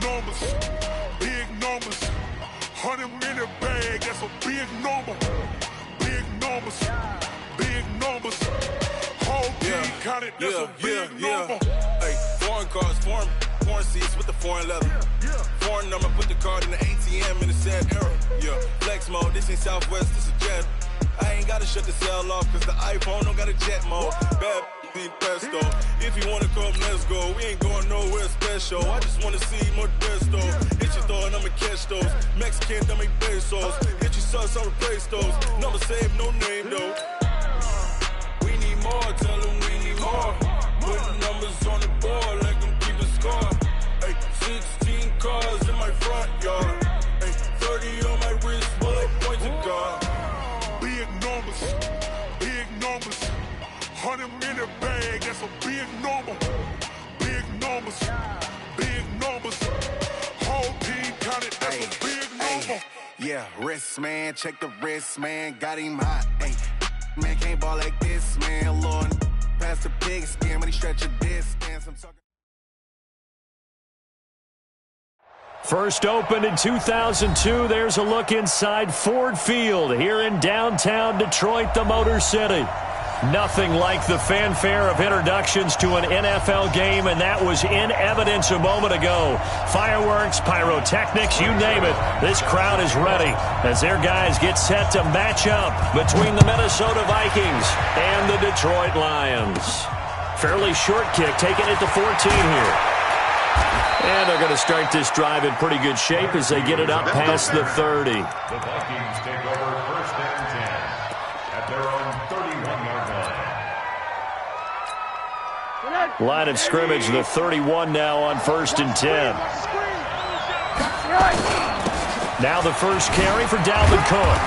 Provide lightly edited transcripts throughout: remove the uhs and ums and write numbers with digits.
numbers, big numbers. 100 in the bag, that's a big number. Big numbers, big numbers. Whole team counted, that's a big number. Hey, foreign cars, foreign seats with the foreign leather. Foreign number, put the card in the ATM in the sad era. Yeah, flex mode, this ain't Southwest, this a jet. I ain't gotta shut the cell off, cause the iPhone don't got a jet mode. Bad need pesto. If you wanna come, let's go. We ain't going nowhere special. I just wanna see Modesto. Hit your thought, I'ma catch those. Mexican, I make pesos. Hit your sus, I'll replace those. Number saved, no name though. We need more, tell them we need more. Putting numbers on the board like I'm keeping score. Hey, 16 cars in my front yard. Hey, 30 on my wrist, while I point to God. Big numbers, big numbers. 100 in the bag, that's a big number. Big numbers, big numbers. Whole team counted, that's a big number. Yeah, wrist man, check the wrist man, got him hot. Ay, man can't ball like this, man. Lord, past the pig skin when he stretch a distance. I'm talking. First opened in 2002, there's a look inside Ford Field here in downtown Detroit, the Motor City. Nothing like the fanfare of introductions to an NFL game, and that was in evidence a moment ago. Fireworks, pyrotechnics, you name it. This crowd is ready as their guys get set to match up between the Minnesota Vikings and the Detroit Lions. Fairly short kick, taking it to 14 here. And they're going to start this drive in pretty good shape as they get it up past the 30. The Vikings take over first and 10 at their own 31-yard line. Line of scrimmage, the 31 now on first and 10. Now the first carry for Dalvin Cook.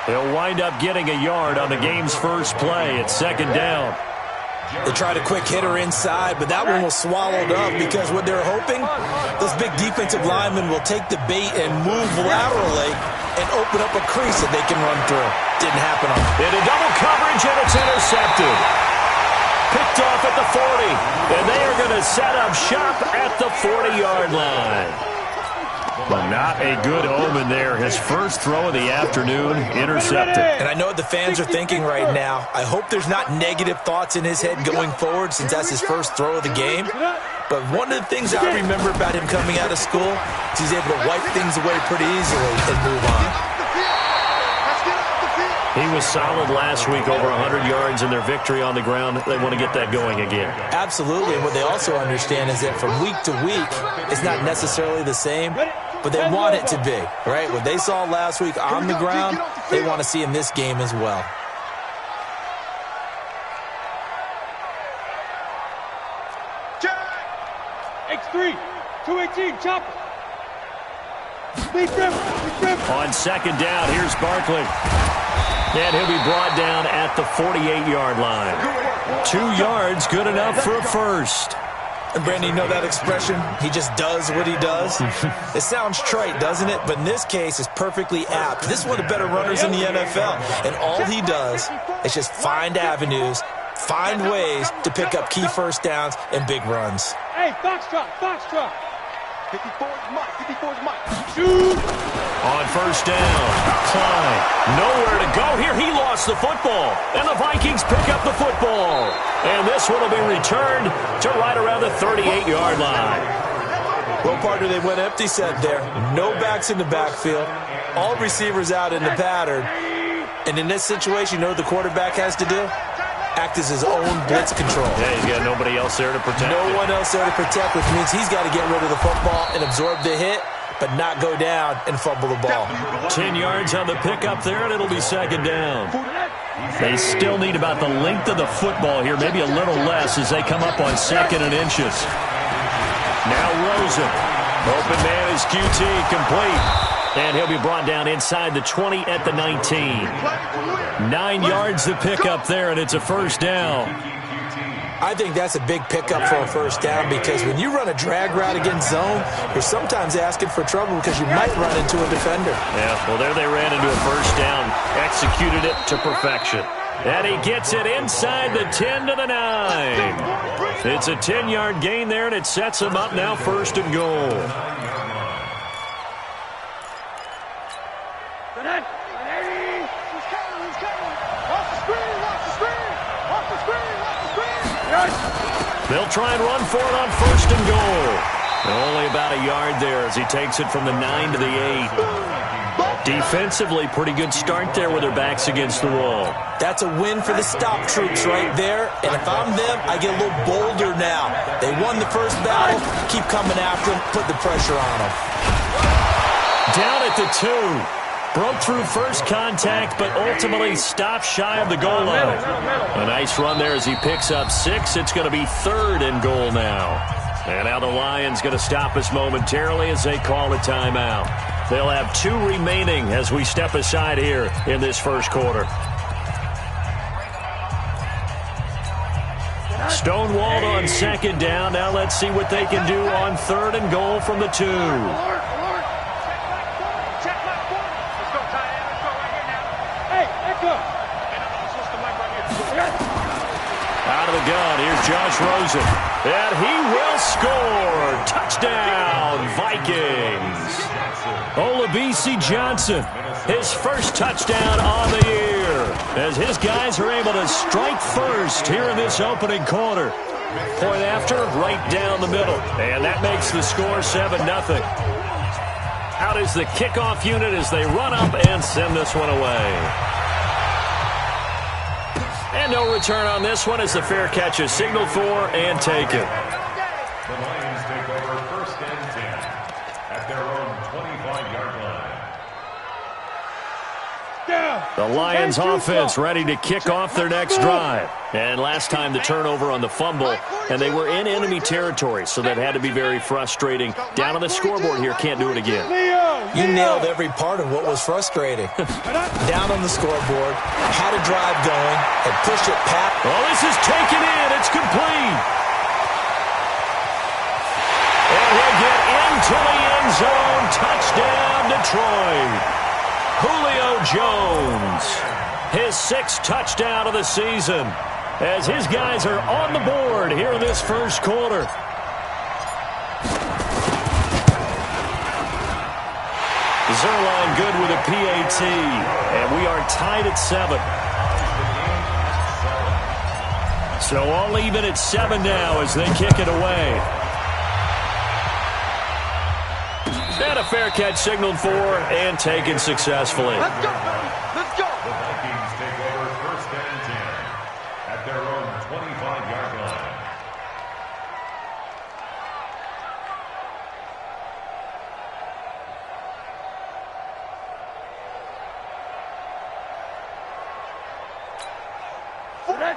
He'll wind up getting a yard on the game's first play at second down. They tried a quick hitter inside, but that one was swallowed up because what they're hoping, those big defensive linemen will take the bait and move laterally and open up a crease that they can run through. Didn't happen on them. Into double coverage, and it's intercepted. Picked off at the 40, and they are going to set up shop at the 40-yard line. But not a good omen there. His first throw of the afternoon, intercepted. And I know what the fans are thinking right now. I hope there's not negative thoughts in his head going forward since that's his first throw of the game. But one of the things I remember about him coming out of school is he's able to wipe things away pretty easily and move on. He was solid last week, over 100 yards in their victory on the ground. They want to get that going again. Absolutely. And what they also understand is that from week to week, it's not necessarily the same, but they want it to be, right? What they saw last week on the ground, they want to see in this game as well. X3, 218, chopper. On second down, here's Barkley. And he'll be brought down at the 48-yard line. 2 yards, good enough for a first. And Brandon, you know that expression? He just does what he does. It sounds trite, doesn't it? But in this case, it's perfectly apt. This is one of the better runners in the NFL. And all he does is just find avenues, find ways to pick up key first downs and big runs. Hey, Foxtrot, Foxtrot. 54's Mike, 54's Mike. Shoot! On first down, Klein, nowhere to go here. He lost the football, and the Vikings pick up the football. And this one will be returned to right around the 38-yard line. Well, partner, they went empty set there. No backs in the backfield. All receivers out in the pattern. And in this situation, you know what the quarterback has to do? Act as his own blitz control. Yeah, he's got nobody else there to protect. No one else there to protect, which means he's got to get rid of the football and absorb the hit, but not go down and fumble the ball. 10 yards on the pickup there, and it'll be second down. They still need about the length of the football here, maybe a little less as they come up on second and inches. Now Rosen. Open man is QT, complete. And he'll be brought down inside the 20 at the 19. 9 yards to pick up there, and it's a first down. I think that's a big pickup for a first down because when you run a drag route against zone, you're sometimes asking for trouble because you might run into a defender. Yeah, well, there they ran into a first down, executed it to perfection. And he gets it inside the 10 to the 9. It's a 10-yard gain there, and it sets him up now 1st and goal. They'll try and run for it on 1st and goal. And only about a yard there as he takes it from the 9 to the 8. Defensively, pretty good start there with their backs against the wall. That's a win for the stop troops right there. And if I'm them, I get a little bolder now. They won the first battle. Keep coming after them. Put the pressure on them. Down at the 2. Broke through first contact, but ultimately stopped shy of the goal line. A nice run there as he picks up 6. It's going to be 3rd and goal now. And now the Lions going to stop us momentarily as they call a timeout. They'll have 2 remaining as we step aside here in this first quarter. Stonewalled on 2nd down. Now let's see what they can do on 3rd and goal from the 2. Out of the gun, here's Josh Rosen. And he will score. Touchdown, Vikings. Olabisi Johnson, his first touchdown on the year, as his guys are able to strike first here in this opening quarter. Point after, right down the middle. And that makes the score 7-0. Out is the kickoff unit as they run up and send this one away. And no return on this one as the fair catch is signaled for and taken. The Lions take over 1st and 10 at their own 25-yard line. The Lions offense ready to kick off their next drive. And last time the turnover on the fumble, and they were in enemy territory, so that had to be very frustrating. Down on the scoreboard here, can't do it again. You nailed every part of what was frustrating. Down on the scoreboard, had a drive going, and pushed it past. Oh, this is taken in. It's complete. And he'll get into the end zone. Touchdown, Detroit. Julio Jones, his 6th touchdown of the season, as his guys are on the board here in this first quarter. Zerline good with a PAT, and we are tied at 7. So all even at 7 now as they kick it away. And a fair catch signaled for and taken successfully. Let's go, baby. Let's go. The Vikings take over 1st and 10 at their own 25-yard line.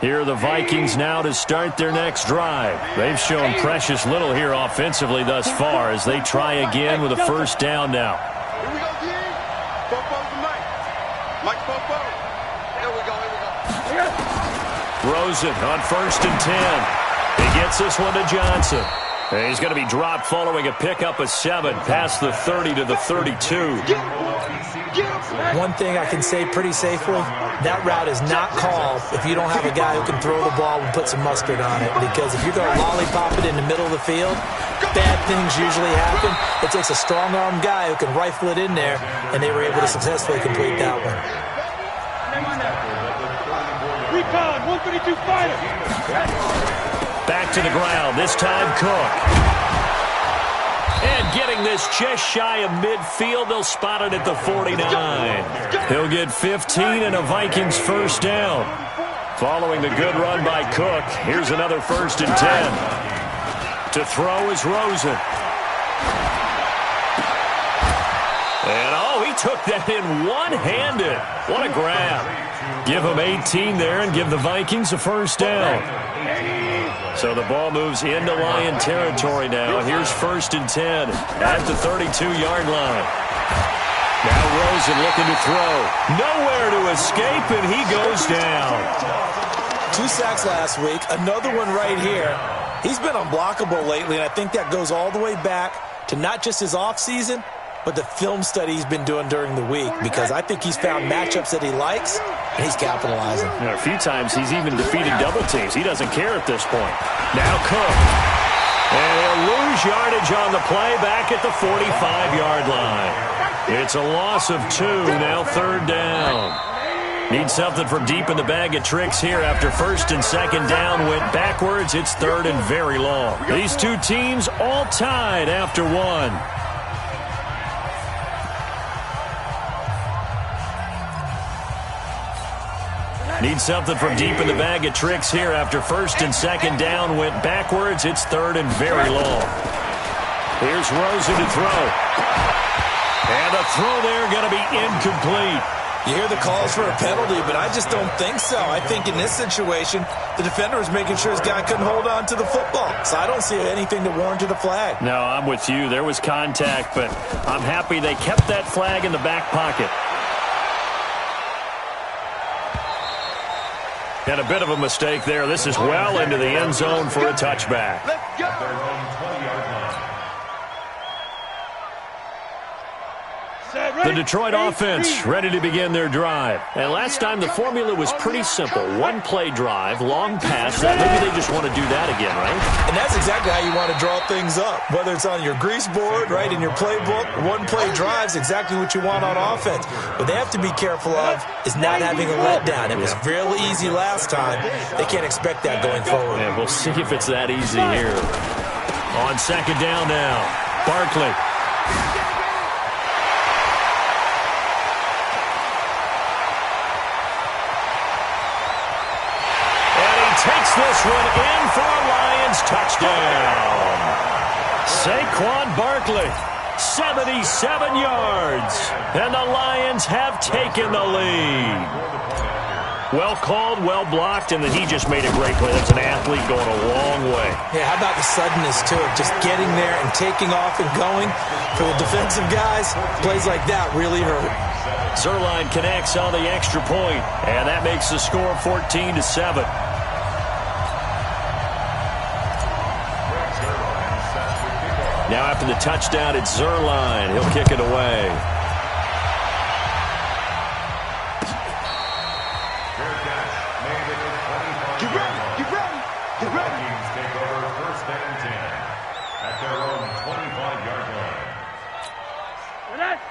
Here are the Vikings now to start their next drive. They've shown precious little here offensively thus far as they try again with a 1st down now. Here we go, D. Popo's the Mike. Mike Popo. Here we go. Rosen on 1st and 10. He gets this one to Johnson. And he's going to be dropped following a pickup of 7 past the 30 to the 32. One thing I can say pretty safely, that route is not called if you don't have a guy who can throw the ball and put some mustard on it. Because if you're going to lollipop it in the middle of the field, bad things usually happen. It takes a strong-armed guy who can rifle it in there, and they were able to successfully complete that one. Recon, 132 fighter. Back to the ground, this time Cook. And getting this just shy of midfield, they'll spot it at the 49. He'll get 15 and a Vikings 1st down. Following the good run by Cook, here's another 1st and 10. To throw is Rosen. And oh, he took that in one-handed. What a grab. Give him 18 there and give the Vikings a 1st down. So the ball moves into Lion territory now. Here's 1st and 10 at the 32-yard line. Now Rosen looking to throw. Nowhere to escape, and he goes down. 2 sacks last week, another one right here. He's been unblockable lately, and I think that goes all the way back to not just his offseason, but the film study he's been doing during the week, because I think he's found matchups that he likes, and he's capitalizing. A few times he's even defeated double teams. He doesn't care at this point. Now Cook. And he'll lose yardage on the play back at the 45-yard line. It's a loss of 2, now third down. Need something from deep in the bag of tricks here after first and second down went backwards. It's third and very long. These two teams all tied after one. Need something from deep in the bag of tricks here after first and second down went backwards. It's third and very long. Here's Rosen to throw. And the throw there going to be incomplete. You hear the calls for a penalty, but I just don't think so. I think in this situation, the defender was making sure his guy couldn't hold on to the football. So I don't see anything to warrant a flag. No, I'm with you. There was contact, but I'm happy they kept that flag in the back pocket. And a bit of a mistake there. This is well into the end zone for a touchback. Let's go. The Detroit offense ready to begin their drive. And last time the formula was pretty simple. One-play drive, long pass. Maybe they just want to do that again, right? And that's exactly how you want to draw things up. Whether it's on your grease board, right, in your playbook, one-play drive's exactly what you want on offense. What they have to be careful of is not having a letdown. It was real easy last time. They can't expect that going forward. Yeah, we'll see if it's that easy here. On second down now, Barkley. Takes this one in for a Lions touchdown. Saquon Barkley, 77 yards. And the Lions have taken the lead. Well called, well blocked, and then he just made a great play. That's an athlete going a long way. Yeah, how about the suddenness to it? Just getting there and taking off and going. For the defensive guys, plays like that really hurt. Zerline connects on the extra point, and that makes the score 14-7. Now after the touchdown, it's Zerline. He'll kick it away. Get ready, get ready, get ready. Vikings take over first and 10 at their own 25-yard line.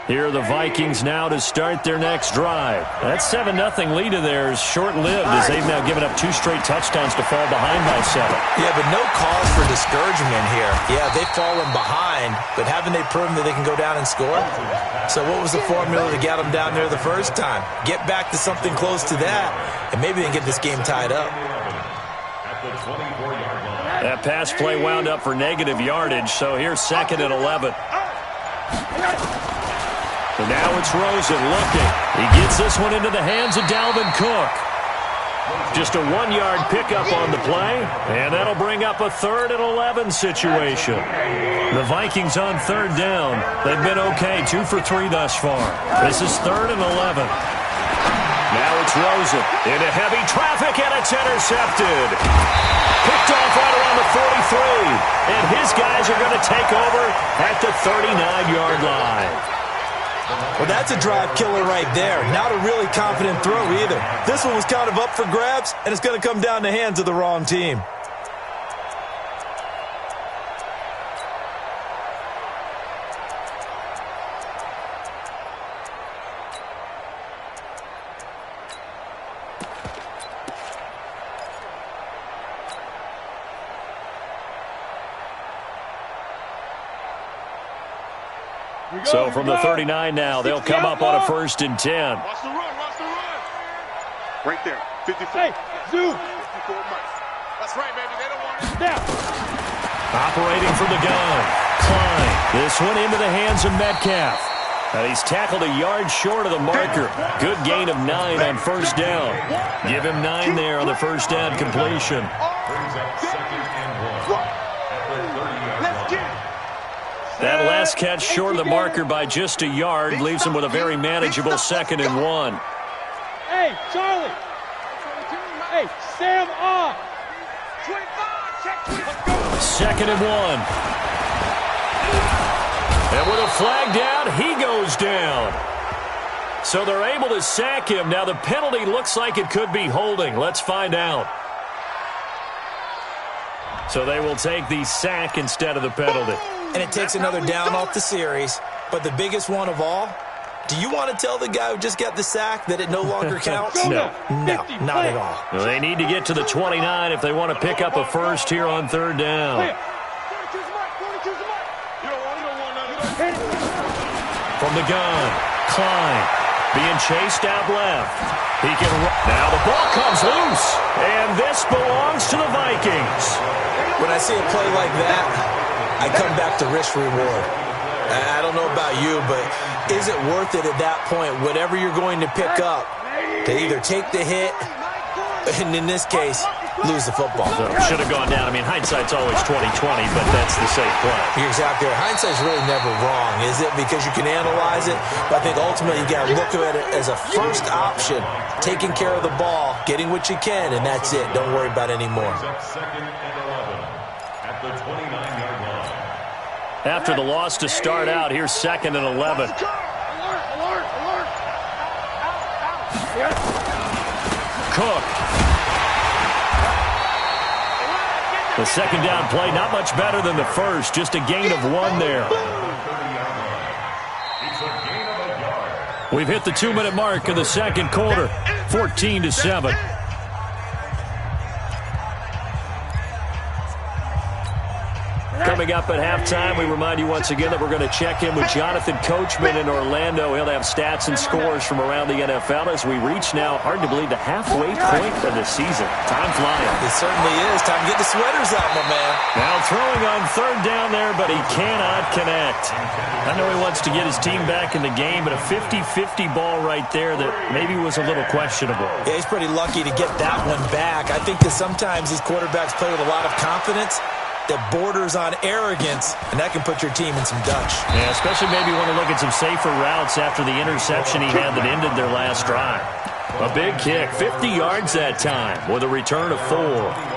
Here are the Vikings now to start their next drive. That 7-0 lead of theirs short-lived as they've now given up 2 straight touchdowns to fall behind by 7. Yeah, but no cause for discouragement here. Yeah, they've fallen behind, but haven't they proven that they can go down and score? So what was the formula to get them down there the first time? Get back to something close to that, and maybe they can get this game tied up. At the 24-yard line. That pass play wound up for negative yardage, so here's second and 11. And now it's Rosen looking. He gets this one into the hands of Dalvin Cook. Just a 1-yard pickup on the play, and that'll bring up a 3rd and 11 situation. The Vikings on third down. They've been okay, 2 for 3 thus far. This is 3rd and 11. Now it's Rosen into heavy traffic, and it's intercepted. Picked off right around the 43, and his guys are going to take over at the 39-yard line. Well, that's a drive killer right there. Not a really confident throw either. This one was kind of up for grabs, and it's going to come down the hands of the wrong team. So from the 39 now, they'll come up on a 1st and 10. Watch the run, watch the run. Right there, 54. Hey, zoom. 54 miles. That's right, baby. They don't want to step. Operating from the gun. Klein. This one into the hands of Metcalf. And he's tackled a yard short of the marker. Good gain of 9 on first down. Give him 9 there on the first down completion. Brings up second and 1 at the 30-yard line. That last catch short of the marker by just a yard leaves him with a very manageable 2nd and 1. Hey, Charlie. Hey, Sam off. 2nd and 1. And with a flag down, he goes down. So they're able to sack him. Now the penalty looks like it could be holding. Let's find out. So they will take the sack instead of the penalty. And it takes another down off the series. But the biggest one of all, do you want to tell the guy who just got the sack that it no longer counts? No. No, not at all. Well, they need to get to the 29 if they want to pick up a first here on third down. From the gun, Klein being chased out left. He can run. Now the ball comes loose, and this belongs to the Vikings. When I see a play like that, I come back to risk reward. I don't know about you, but is it worth it at that point, whatever you're going to pick up, to either take the hit, and in this case, lose the football? So should have gone down. I mean, hindsight's always 20/20, but that's the safe play. You're exactly right. Hindsight's really never wrong, is it? Because you can analyze it, but I think ultimately you got to look at it as a first option, taking care of the ball, getting what you can, and that's it. Don't worry about any more. Second and 11 at the 29-yard line. After the loss to start out, here's second and 11. Cook. The second down play, not much better than the first, just a gain of 1 there. We've hit the 2-minute mark of the second quarter, 14-7. Coming up at halftime, we remind you once again that we're going to check in with Jonathan Coachman in Orlando. He'll have stats and scores from around the NFL as we reach now, hard to believe, the halfway point of the season. Time flying. It certainly is. Time to get the sweaters out, my man. Now throwing on third down there, but he cannot connect. I know he wants to get his team back in the game, but a 50-50 ball right there that maybe was a little questionable. Yeah, he's pretty lucky to get that one back. I think that sometimes these quarterbacks play with a lot of confidence that borders on arrogance, and that can put your team in some Dutch. Yeah, especially maybe want to look at some safer routes after the interception he had that ended their last drive. A big kick, 50 yards that time with a return of 4,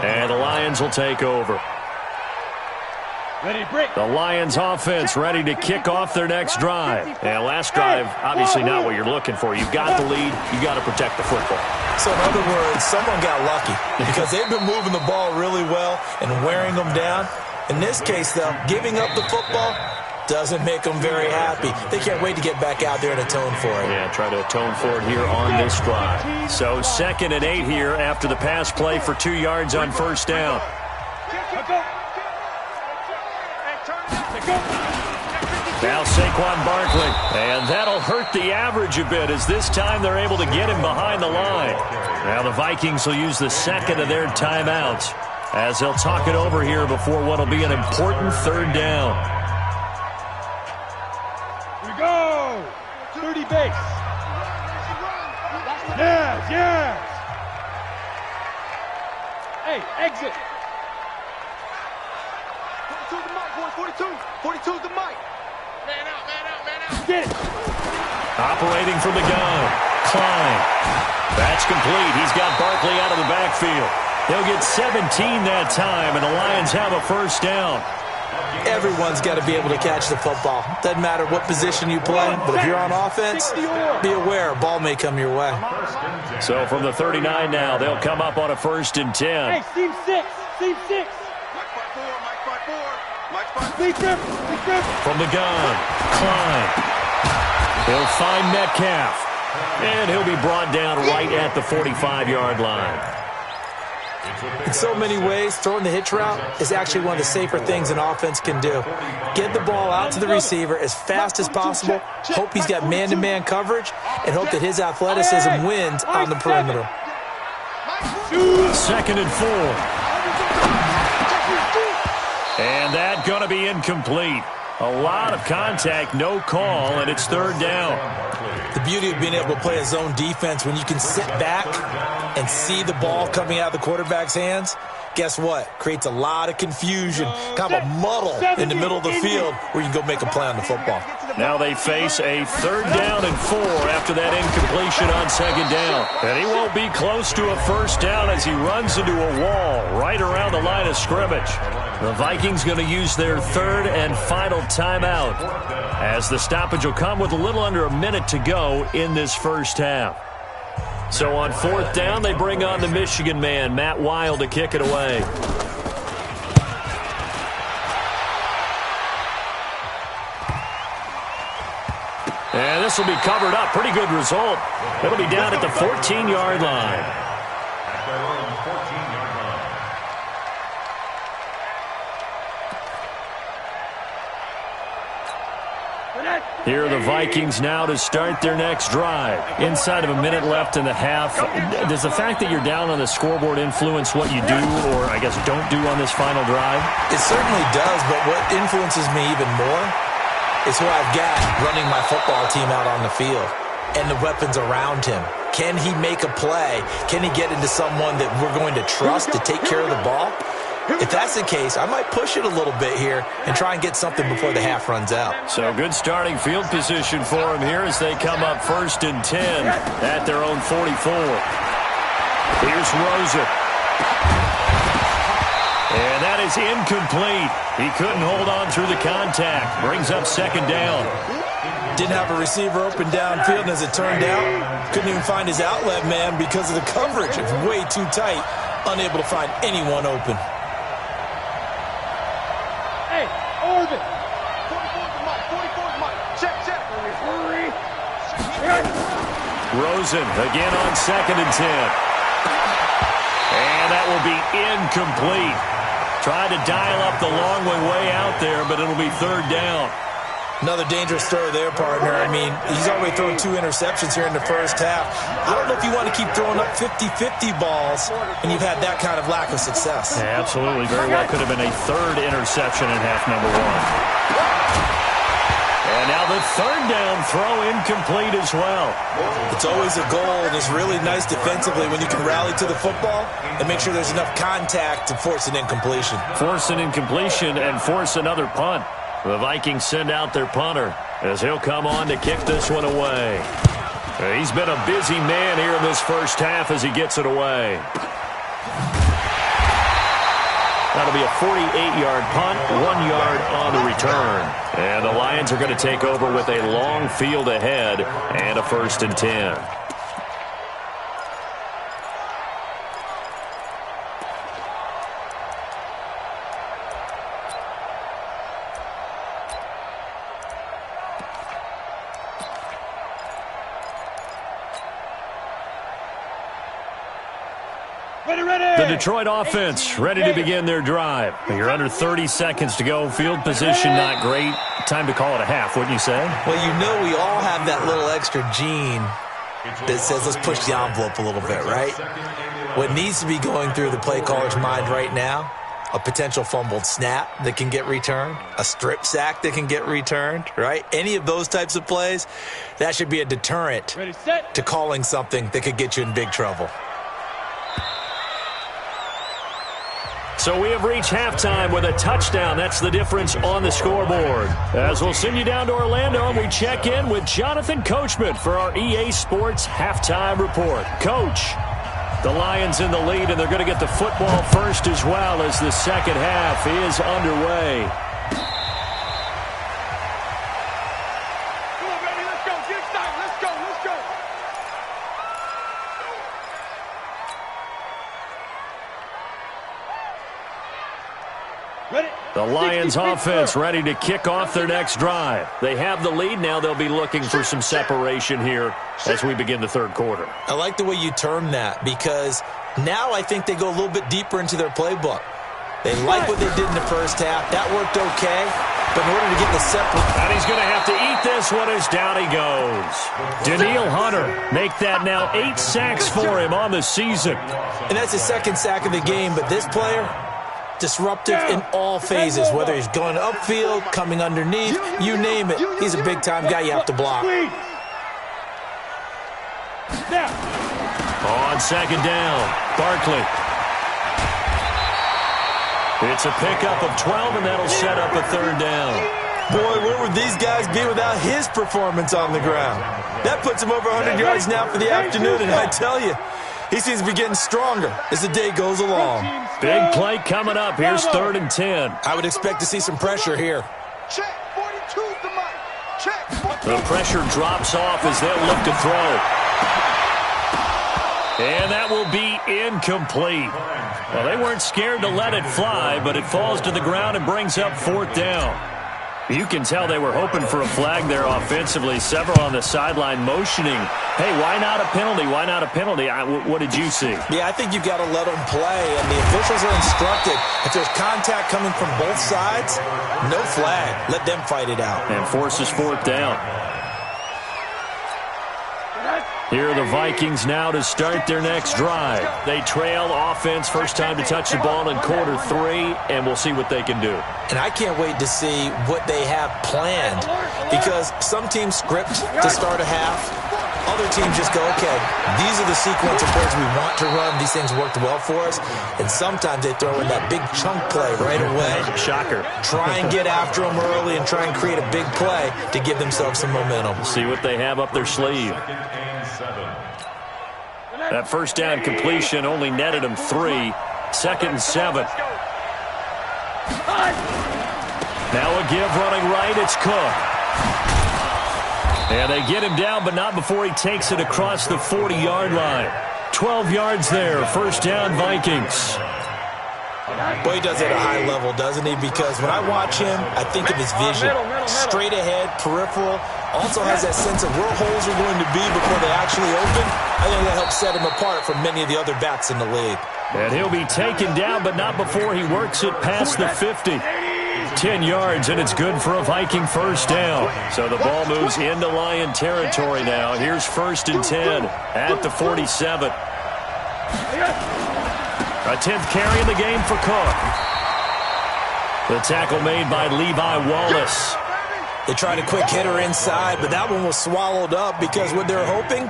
and the Lions will take over. Ready to break. The Lions offense ready to kick off their next drive. And last drive, obviously not what you're looking for. You've got the lead. You got to protect the football. So in other words, someone got lucky because they've been moving the ball really well and wearing them down. In this case, though, giving up the football doesn't make them very happy. They can't wait to get back out there and atone for it. Yeah, try to atone for it here on this drive. So 2nd and 8 here after the pass play for 2 yards on first down. Now Saquon Barkley, and that'll hurt the average a bit as this time they're able to get him behind the line. Now the Vikings will use the second of their timeouts as they'll talk it over here before what will be an important third down. Here we go. 30 base. Yes, yes. Hey, exit. 42 the mic, 42 the mic. Man out. Get it. Operating from the gun, Klein. That's complete. He's got Barkley out of the backfield. He'll get 17 that time, and the Lions have a first down. Everyone's got to be able to catch the football. Doesn't matter what position you play, but if you're on offense, be aware, a ball may come your way. So from the 39 now, they'll come up on a 1st and 10. Hey, team 6. Team 6. From the gun, Klein. He'll find Metcalf, and he'll be brought down right at the 45-yard line. In so many ways, throwing the hitch route is actually one of the safer things an offense can do. Get the ball out to the receiver as fast as possible, hope he's got man-to-man coverage, and hope that his athleticism wins on the perimeter. 2nd and 4. And that going to be incomplete. A lot of contact, no call, and it's third down. The beauty of being able to play a zone defense when you can sit back and see the ball coming out of the quarterback's hands, guess what? Creates a lot of confusion, kind of a muddle in the middle of the field where you can go make a play on the football. Now they face a 3rd down and 4 after that incompletion on 2nd down. And he won't be close to a first down as he runs into a wall right around the line of scrimmage. The Vikings going to use their third and final timeout as the stoppage will come with a little under a minute to go in this first half. So on fourth down, they bring on the Michigan man, Matt Wild, to kick it away. And this will be covered up. Pretty good result. It'll be down at the 14-yard line. At their own 14-yard line. Here are the Vikings now to start their next drive. Inside of a minute left in the half. Does the fact that you're down on the scoreboard influence what you do, or I guess don't do on this final drive? It certainly does, but what influences me even more is who I've got running my football team out on the field and the weapons around him. Can he make a play? Can he get into someone that we're going to trust to take care of the ball? If that's the case, I might push it a little bit here and try and get something before the half runs out. So good starting field position for them here as they come up 1st and 10 at their own 44. Here's Rosen. And that is incomplete. He couldn't hold on through the contact. Brings up 2nd down. Didn't have a receiver open downfield, and as it turned out, couldn't even find his outlet man because of the coverage. It's way too tight. Unable to find anyone open. Hey, Orbit. 44's Mike. 44's Mike. Check, check. Rosen again on 2nd and 10. And that will be incomplete. Tried to dial up the long way out there, but it'll be 3rd down. Another dangerous throw there, partner. I mean, he's already thrown 2 interceptions here in the first half. I don't know if you want to keep throwing up 50-50 balls when you've had that kind of lack of success. Yeah, absolutely. Very well could have been a 3rd interception in half number 1. And now the 3rd down throw incomplete as well. It's always a goal, and it's really nice defensively when you can rally to the football and make sure there's enough contact to force an incompletion. Force an incompletion and force another punt. The Vikings send out their punter as he'll come on to kick this one away. He's been a busy man here in this first half as he gets it away. That'll be a 48-yard punt, 1 yard on the return. And the Lions are going to take over with a long field ahead and a 1st and 10. The Detroit offense ready to begin their drive. You're under 30 seconds to go. Field position not great. Time to call it a half, wouldn't you say? Well, you know we all have that little extra gene that says let's push the envelope a little bit, right? What needs to be going through the play caller's mind right now, a potential fumbled snap that can get returned, a strip sack that can get returned, right? Any of those types of plays, that should be a deterrent to calling something that could get you in big trouble. So we have reached halftime with a touchdown. That's the difference on the scoreboard. As we'll send you down to Orlando, and we check in with Jonathan Coachman for our EA Sports Halftime Report. Coach, the Lions in the lead, and they're going to get the football first as well as the second half is underway. Come on, baby. Let's go. Get excited. Let's go. Let's go. Ready? The Lions offense ready to kick off their next drive. They have the lead. Now they'll be looking for some separation here as we begin the 3rd quarter. I like the way you term that because now I think they go a little bit deeper into their playbook. They like what they did in the first half. That worked okay. But in order to get the separate... And he's going to have to eat this one as down he goes. Danielle Hunter make that now 8 sacks for him on the season. And that's his 2nd sack of the game. But this player... disruptive in all phases, whether he's going upfield, coming underneath, you name it. He's a big-time guy you have to block. On 2nd down, Barkley. It's a pickup of 12, and that'll set up a 3rd down. Boy, where would these guys be without his performance on the ground? That puts him over 100 yards now for the afternoon, and I tell you, He seems to be getting stronger as the day goes along. Big play coming up. Here's 3rd and 10. I would expect to see some pressure here. Check. 42's the mic. Check. The pressure drops off as they'll look to throw. And that will be incomplete. Well, they weren't scared to let it fly, but it falls to the ground and brings up 4th down. You can tell they were hoping for a flag there offensively. Several on the sideline motioning, hey, why not a penalty? Why not a penalty? What did you see? Yeah, I think you've got to let them play, and the officials are instructed. If there's contact coming from both sides, no flag. Let them fight it out. And forces 4th down. Here are the Vikings now to start their next drive. They trail offense, first time to touch the ball in quarter 3, and we'll see what they can do. And I can't wait to see what they have planned, because some teams script to start a half. Other teams just go, okay, these are the sequence of plays we want to run. These things worked well for us. And sometimes they throw in that big chunk play right away. Shocker. Try and get after them early and try and create a big play to give themselves some momentum. See what they have up their sleeve. That first down completion only netted them 3. 2nd and 7. Now a give running right. It's Cook. And they get him down, but not before he takes it across the 40-yard line. 12 yards there. First down, Vikings. Boy, he does it at a high level, doesn't he? Because when I watch him, I think of his vision. Straight ahead, peripheral. Also has that sense of where holes are going to be before they actually open. I think that helps set him apart from many of the other backs in the league. And he'll be taken down, but not before he works it past the 50. 10 yards, and it's good for a Viking first down. So the ball moves into Lion territory now. Here's 1st and 10 at the 47. A 10th carry in the game for Cook. The tackle made by Levi Wallace. They tried a quick hitter inside, but that one was swallowed up because what they're hoping,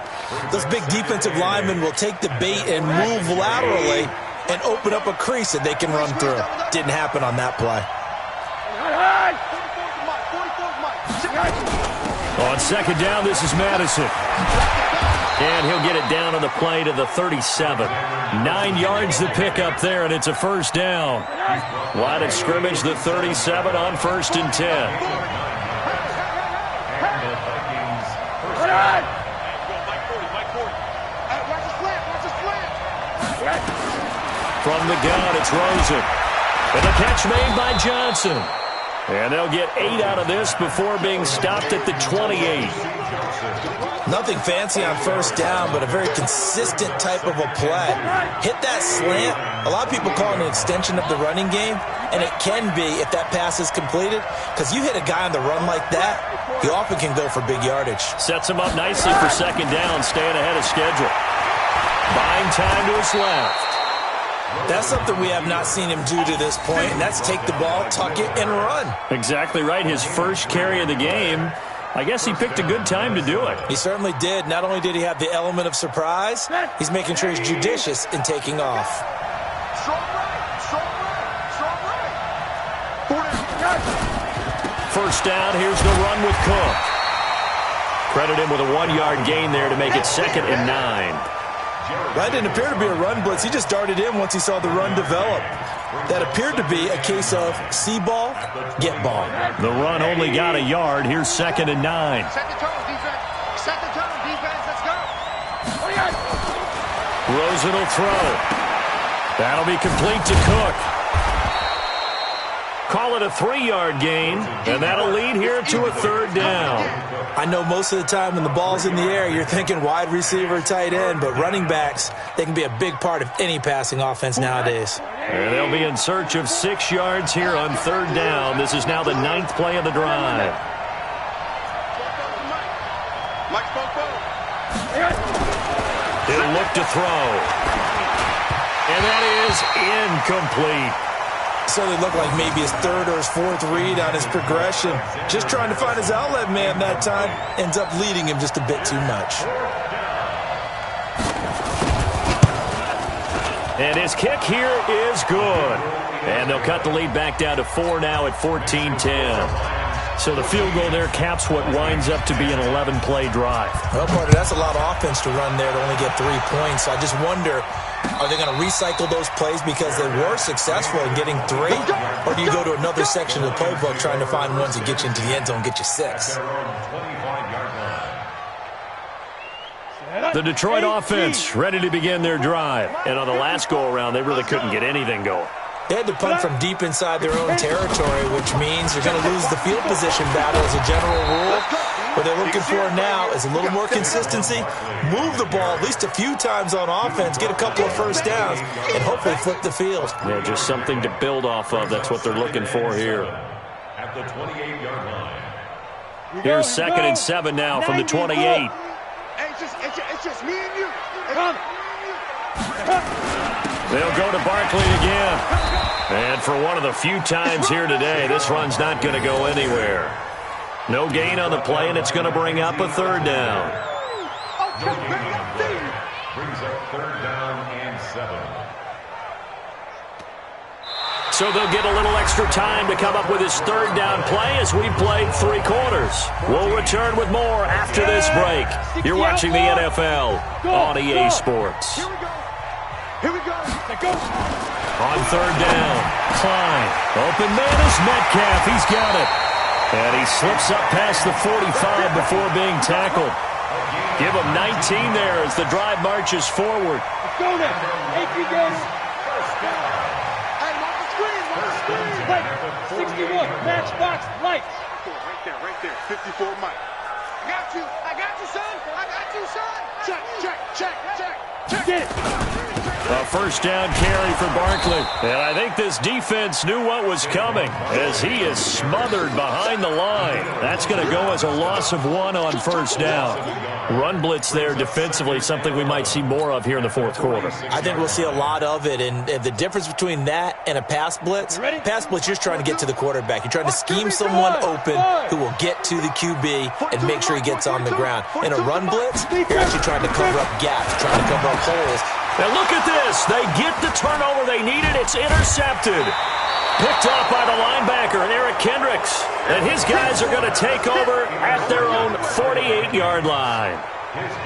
those big defensive linemen will take the bait and move laterally and open up a crease that they can run through. Didn't happen on that play. On 2nd down, this is Madison. And he'll get it down on the play to the 37. 9 yards to pick up there, and it's a first down. Line of scrimmage, the 37 on 1st and 10. From the gun, it's Rosen. And the catch made by Johnson. And they'll get 8 out of this before being stopped at the 28. Nothing fancy on first down, but a very consistent type of a play. Hit that slant. A lot of people call it an extension of the running game, and it can be if that pass is completed, because you hit a guy on the run like that, he often can go for big yardage. Sets him up nicely for 2nd down, staying ahead of schedule. Buying time to his left. That's something we have not seen him do to this point, and that's take the ball, tuck it, and run. Exactly right. His first carry of the game. I guess he picked a good time to do it. He certainly did. Not only did he have the element of surprise, he's making sure he's judicious in taking off. First down, here's the run with Cook. Credit him with a 1-yard gain there to make it 2nd and 9. That didn't appear to be a run blitz. He just darted in once he saw the run develop. That appeared to be a case of see ball, get ball. The run only got a yard. Here's 2nd and 9. Set the tone, defense. Set the tone, defense. Let's go. Rosen will throw. That'll be complete to Cook. Call it a 3-yard gain, and that'll lead here to a 3rd down. I know most of the time when the ball's in the air, you're thinking wide receiver, tight end, but running backs, they can be a big part of any passing offense nowadays. And they'll be in search of 6 yards here on 3rd down. This is now the 9th play of the drive. He'll look to throw. And that is incomplete. Certainly looked like maybe his 3rd or his 4th read on his progression. Just trying to find his outlet man that time. Ends up leading him just a bit too much. And his kick here is good. And they'll cut the lead back down to 4 now at 14-10. So the field goal there caps what winds up to be an 11-play drive. Well, partner, that's a lot of offense to run there to only get 3 points. So I just wonder, are they going to recycle those plays because they were successful in getting 3? Or do you go to another section of the playbook trying to find ones that get you into the end zone and get you 6? The Detroit offense ready to begin their drive. And on the last go-around, they really couldn't get anything going. They had to punt from deep inside their own territory, which means you're going to lose the field position battle as a general rule. What they're looking for now is a little more consistency, move the ball at least a few times on offense, get a couple of first downs, and hopefully flip the field. Yeah, just something to build off of. That's what they're looking for here. At the 28-yard line. Here's 2nd and 7 now from the 28. Hey, it's just me and you. Come. They'll go to Barkley again. And for one of the few times here today, this run's not going to go anywhere. No gain on the play, and it's going to bring up a 3rd down. Brings up 3rd down and 7. So they'll get a little extra time to come up with his 3rd down play as we've played 3 quarters. We'll return with more after this break. You're watching the NFL on EA Sports. Here we go. On 3rd down, Klein. Open man is Metcalf. He's got it. And he slips up past the 45 before being tackled. Give him 19 there as the drive marches forward. Let's go now. 18 games. Hey, mark the screen. Light. 61. Matchbox. Lights. Right there. 54 Mike. I got you, son. Check. Get it. A 1st down carry for Barkley. And I think this defense knew what was coming as he is smothered behind the line. That's going to go as a loss of 1 on 1st down. Run blitz there defensively, something we might see more of here in the 4th quarter. I think we'll see a lot of it, and the difference between that and a pass blitz, you're just trying to get to the quarterback. You're trying to scheme someone open who will get to the QB and make sure he gets on the ground. In a run blitz, you're actually trying to cover up gaps, trying to cover up holes. And look at this. They get the turnover they needed. It's intercepted. Picked off by the linebacker, Eric Kendricks. And his guys are going to take over at their own 48-yard line.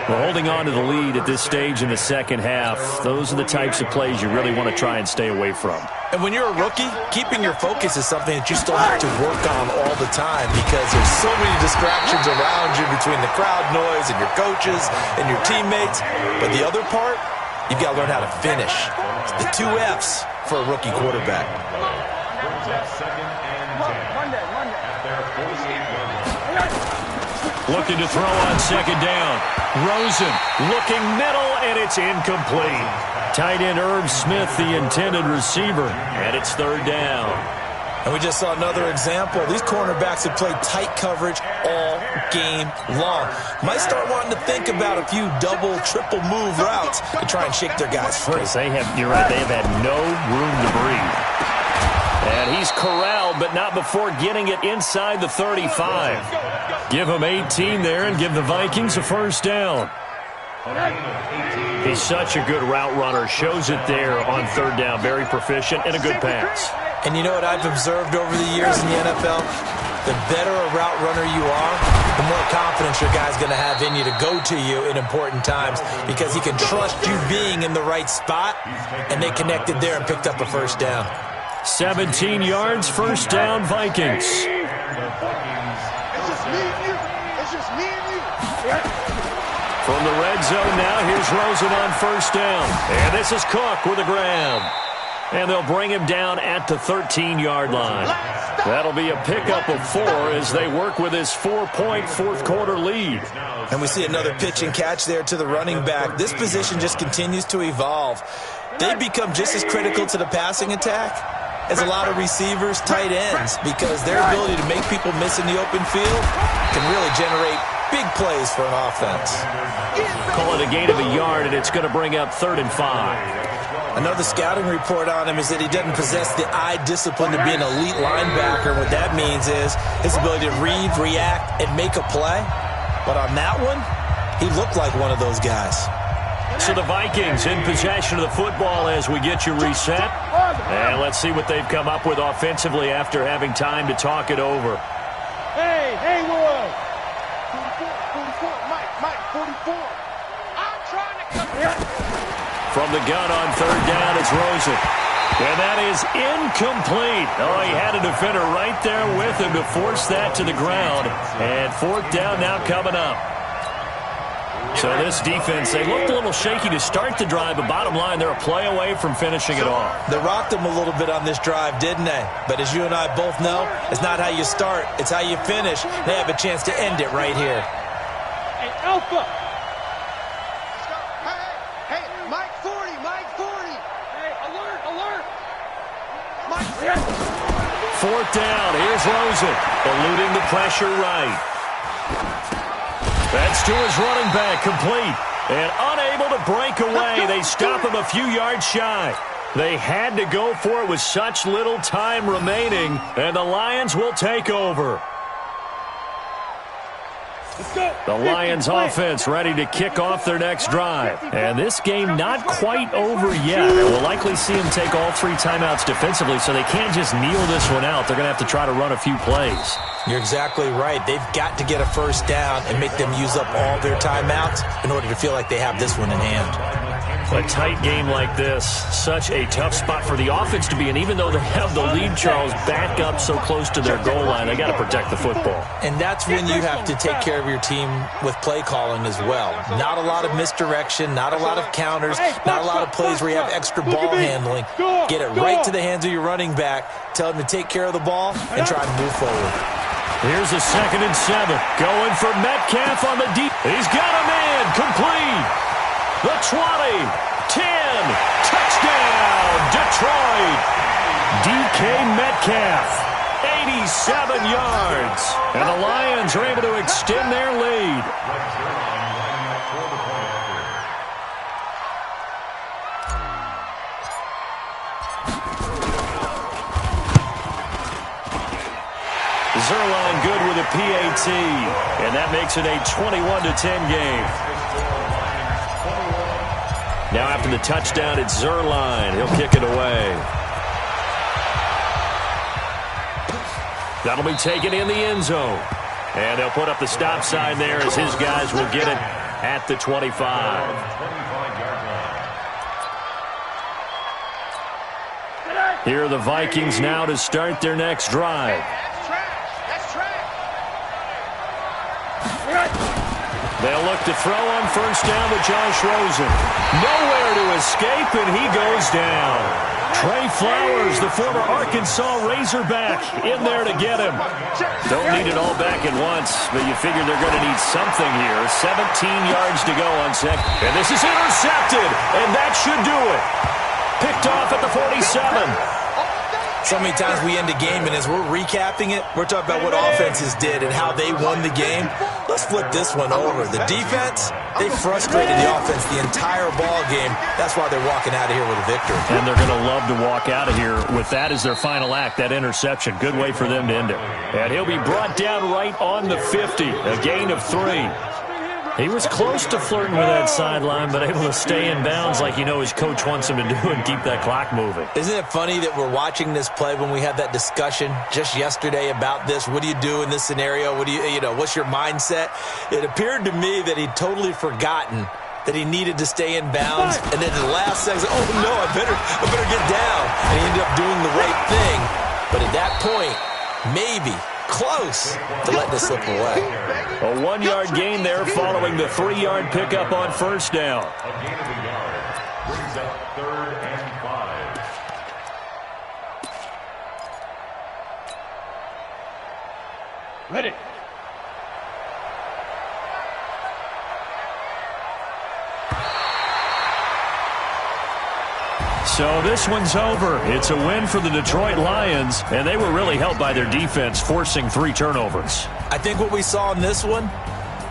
Well, holding on to the lead at this stage in the 2nd half, those are the types of plays you really want to try and stay away from. And when you're a rookie, keeping your focus is something that you still have to work on all the time because there's so many distractions around you between the crowd noise and your coaches and your teammates. But the other part, you've got to learn how to finish. The 2 F's for a rookie quarterback. Brings up 2nd and 10. At their 48-yard line. Looking to throw on 2nd down. Rosen looking middle, and it's incomplete. Tight end Irv Smith, the intended receiver, and it's 3rd down. And we just saw another example. These cornerbacks have played tight coverage all game long. Might start wanting to think about a few double, triple move routes to try and shake their guys free. You're right, they have had no room to breathe. And he's corralled, but not before getting it inside the 35. Give him 18 there and give the Vikings a 1st down. He's such a good route runner. Shows it there on 3rd down. Very proficient and a good pass. And you know what I've observed over the years in the NFL? The better a route runner you are, the more confidence your guy's going to have in you to go to you in important times because he can trust you being in the right spot, and they connected there and picked up a 1st down. 17 yards, 1st down, Vikings. It's just me and you. From the red zone now, here's Rosen on 1st down. And this is Cook with a grab. And they'll bring him down at the 13-yard line. That'll be a pickup of 4 as they work with his 4-point 4th quarter lead. And we see another pitch and catch there to the running back. This position just continues to evolve. They become just as critical to the passing attack as a lot of receivers, tight ends, because their ability to make people miss in the open field can really generate big plays for an offense. Call it a gain of a yard, and it's going to bring up 3rd and 5. Another scouting report on him is that he doesn't possess the eye discipline to be an elite linebacker. What that means is his ability to read, react, and make a play. But on that one, he looked like one of those guys. So the Vikings in possession of the football as we get you reset. And let's see what they've come up with offensively after having time to talk it over. Hey, Haywood! 44, Mike, 44. I'm trying to come. From the gun on third down, it's Rosen. And that is incomplete. Oh, he had a defender right there with him to force that to the ground. And fourth down now coming up. So this defense, they looked a little shaky to start the drive, but bottom line, they're a play away from finishing it off. They rocked them a little bit on this drive, didn't they? But as you and I both know, it's not how you start, it's how you finish. They have a chance to end it right here. Hey, Alpha! Hey, Mike 40, Mike 40. Hey, alert! Mike. Fourth down, here's Rosen, eluding the pressure right. That's to his running back, complete. And unable to break away. They stop him a few yards shy. They had to go for it with such little time remaining, and the Lions will take over. The Lions offense ready to kick off their next drive. And this game not quite over yet. And we'll likely see them take all three timeouts defensively, so they can't just kneel this one out. They're going to have to try to run a few plays. You're exactly right. They've got to get a first down and make them use up all their timeouts in order to feel like they have this one in hand. A tight game like this, such a tough spot for the offense to be in. Even though they have the lead, Charles, back up so close to their goal line, they got to protect the football. And that's when you have to take care of your team with play calling as well. Not a lot of misdirection, not a lot of counters, not a lot of plays where you have extra ball handling. Get it right to the hands of your running back, tell him to take care of the ball, and try to move forward. Here's a 2nd and 7. Going for Metcalf on the deep. He's got him in. Complete. The 20, 10, touchdown, Detroit. DK Metcalf, 87 yards. And the Lions are able to extend their lead. Zerline good with a PAT, and that makes it a 21-10 game. Now after the touchdown, it's Zerline. He'll kick it away. That'll be taken in the end zone. And they'll put up the stop sign there as his guys will get it at the 25. Here are the Vikings now to start their next drive. That's trash. They'll look to throw on first down with Josh Rosen. Nowhere to escape, and he goes down. Trey Flowers, the former Arkansas Razorback, in there to get him. Don't need it all back at once, but you figure they're going to need something here. 17 yards to go on second. And this is intercepted, and that should do it. Picked off at the 47. So many times we end a game, and as we're recapping it, we're talking about what offenses did and how they won the game. Let's flip this one over. The defense, they frustrated the offense the entire ball game. That's why they're walking out of here with a victory. And they're going to love to walk out of here with that as their final act, that interception. Good way for them to end it. And he'll be brought down right on the 50, a gain of 3. He was close to flirting with that sideline, but able to stay in bounds like you know his coach wants him to do and keep that clock moving. Isn't it funny that we're watching this play when we had that discussion just yesterday about this? What do you do in this scenario? What do you know, what's your mindset? It appeared to me that he'd totally forgotten that he needed to stay in bounds, and then the last second, oh no, I better get down. And he ended up doing the right thing. But at that point, maybe close to let this slip away. A 1-yard gain there following the 3-yard pickup on first down. A gain of a yard brings up 3rd and 5. Ready. So this one's over. It's a win for the Detroit Lions, and they were really helped by their defense, forcing 3 turnovers. I think what we saw in this one,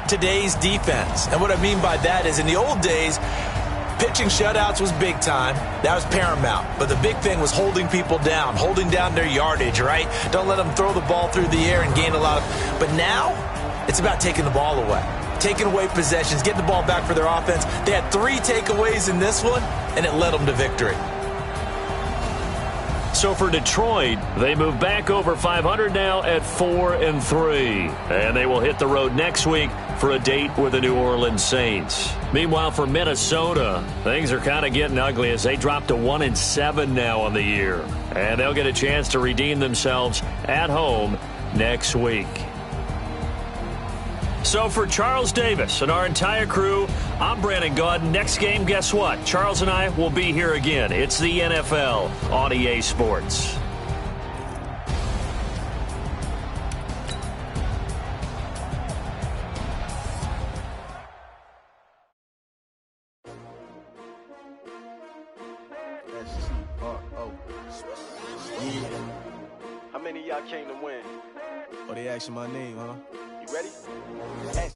today's defense. And what I mean by that is in the old days, pitching shutouts was big time. That was paramount. But the big thing was holding people down, holding down their yardage, right? Don't let them throw the ball through the air and gain a lot of... But now, it's about taking the ball away. Taking away possessions, getting the ball back for their offense. They had 3 takeaways in this one, and it led them to victory. So for Detroit, they move back over 500 now at 4-3. And they will hit the road next week for a date with the New Orleans Saints. Meanwhile, for Minnesota, things are kind of getting ugly as they drop to 1-7 now on the year. And they'll get a chance to redeem themselves at home next week. So for Charles Davis and our entire crew, I'm Brandon Gaudin. Next game, guess what? Charles and I will be here again. It's the NFL on EA Sports. How many of y'all came to win? Oh, they asking my name, huh? You ready?